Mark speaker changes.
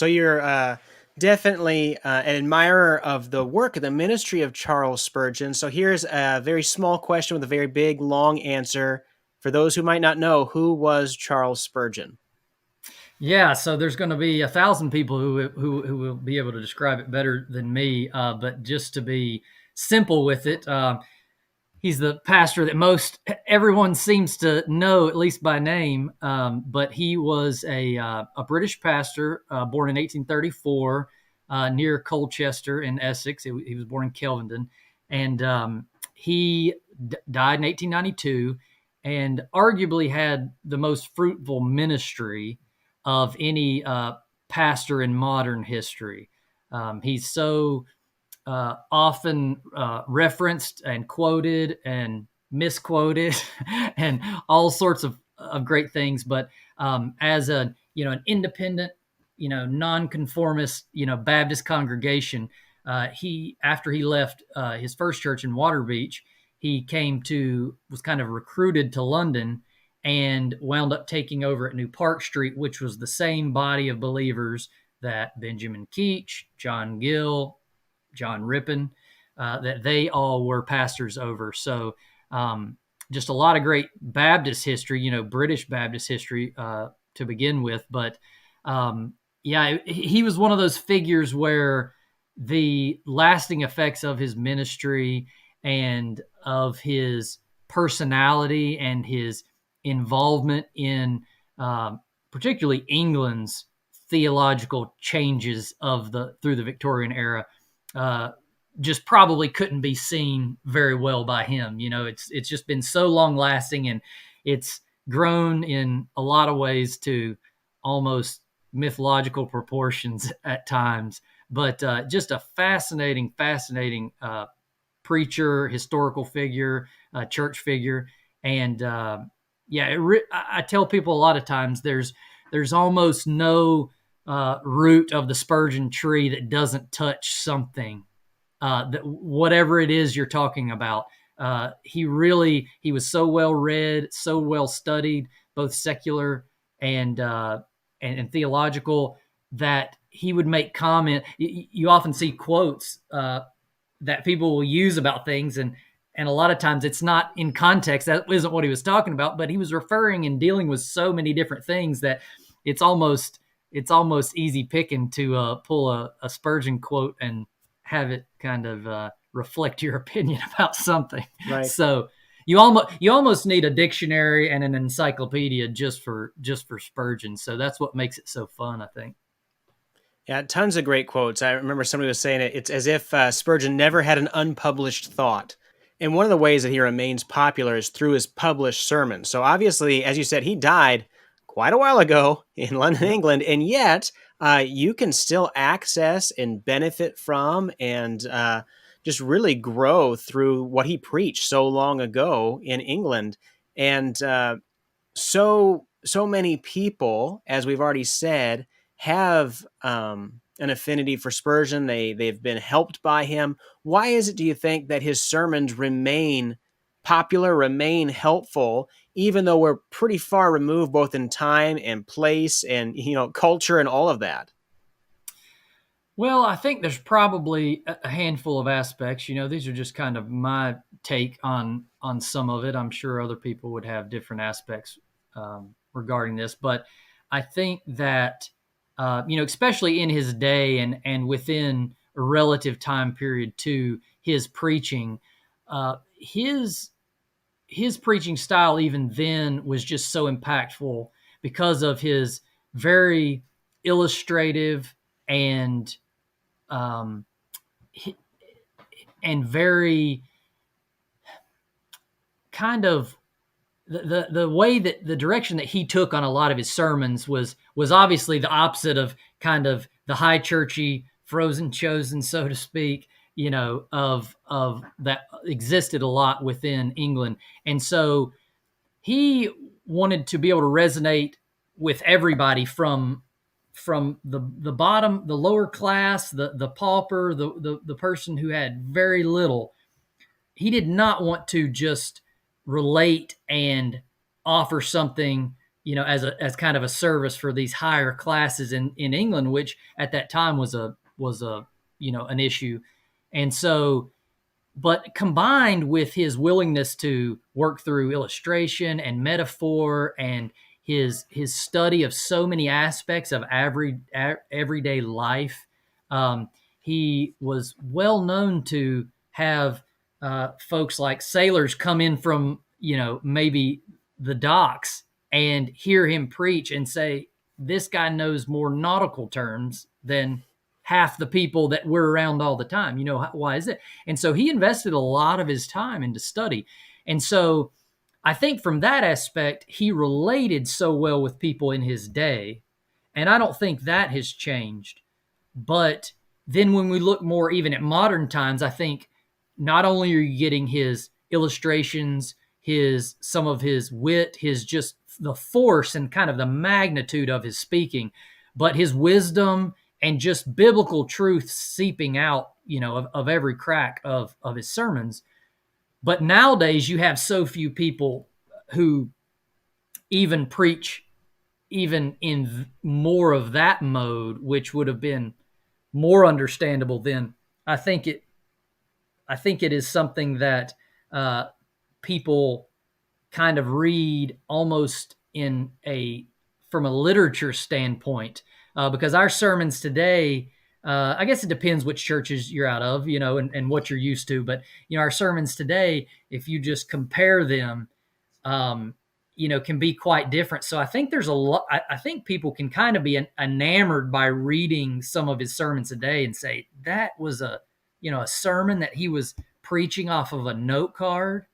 Speaker 1: So you're definitely an admirer of the work of the ministry of Charles Spurgeon. So here's a very small question with a very big, long answer. For those who might not know, who was Charles Spurgeon?
Speaker 2: Yeah, so there's going to be 1,000 people who will be able to describe it better than me. But just to be simple with it, he's the pastor that most everyone seems to know, at least by name. But he was a British pastor, born in 1834 near Colchester in Essex. He was born in Kelvindon, and he died in 1892, and arguably had the most fruitful ministry of any pastor in modern history. He's so often referenced and quoted and misquoted and all sorts of great things. But as an independent, nonconformist, Baptist congregation, he after he left his first church in Waterbeach, he was kind of recruited to London and wound up taking over at New Park Street, which was the same body of believers that Benjamin Keach, John Gill, John Rippon, that they all were pastors over. So just a lot of great Baptist history, British Baptist history to begin with. But yeah, he was one of those figures where the lasting effects of his ministry and of his personality and his involvement in particularly England's theological changes through the Victorian era just probably couldn't be seen very well by him. It's just been so long lasting, and it's grown in a lot of ways to almost mythological proportions at times. But just a fascinating preacher, historical figure, church figure, and I tell people a lot of times there's almost no root of the Spurgeon tree that doesn't touch something, that whatever it is you're talking about. He was so well read, so well studied, both secular and theological, that he would make comment. You often see quotes that people will use about things, and a lot of times it's not in context. That isn't what he was talking about, but he was referring and dealing with so many different things that it's almost easy picking to pull a Spurgeon quote and have it kind of reflect your opinion about something.
Speaker 1: Right.
Speaker 2: So you almost need a dictionary and an encyclopedia just for Spurgeon. So that's what makes it so fun, I think.
Speaker 1: Yeah, tons of great quotes. I remember somebody was saying it's as if Spurgeon never had an unpublished thought. And one of the ways that he remains popular is through his published sermons. So obviously, as you said, he died quite a while ago in London,
Speaker 2: Yep.
Speaker 1: England, and yet you can still access and benefit from and just really grow through what he preached so long ago in England. And so many people, as we've already said, have an affinity for Spurgeon. They've been helped by him. Why is it, do you think, that his sermons remain popular, remain helpful, even though we're pretty far removed both in time and place and culture and all of that?
Speaker 2: Well, I think there's probably a handful of aspects. These are just kind of my take on some of it. I'm sure other people would have different aspects regarding this, but I think that especially in his day and within a relative time period to his preaching, his preaching style even then was just so impactful because of his very illustrative and um, and very kind of the way that the direction that he took on a lot of his sermons was obviously the opposite of kind of the high churchy frozen chosen, so to speak, of that existed a lot within England. And so he wanted to be able to resonate with everybody from the bottom, the lower class, the pauper, the person who had very little. He did not want to just relate and offer something as kind of a service for these higher classes in England, which at that time was a an issue. And so, but combined with his willingness to work through illustration and metaphor, and his study of so many aspects of everyday life, he was well known to have folks like sailors come in from maybe the docks and hear him preach and say, "This guy knows more nautical terms than half the people that we're around all the time. Why is it?" And so he invested a lot of his time into study. And so I think from that aspect, he related so well with people in his day. And I don't think that has changed. But then when we look more even at modern times, I think not only are you getting his illustrations, some of his wit, his just the force and kind of the magnitude of his speaking, but his wisdom and just biblical truth seeping out, of every crack of his sermons. But nowadays you have so few people who even preach even in more of that mode, which would have been more understandable then. I think it is something that people kind of read almost from a literature standpoint, because our sermons today, I guess it depends which churches you're out of, and what you're used to. But our sermons today, if you just compare them, can be quite different. So I think there's a lot. I think people can kind of be enamored by reading some of his sermons today and say that was a sermon that he was preaching off of a note card.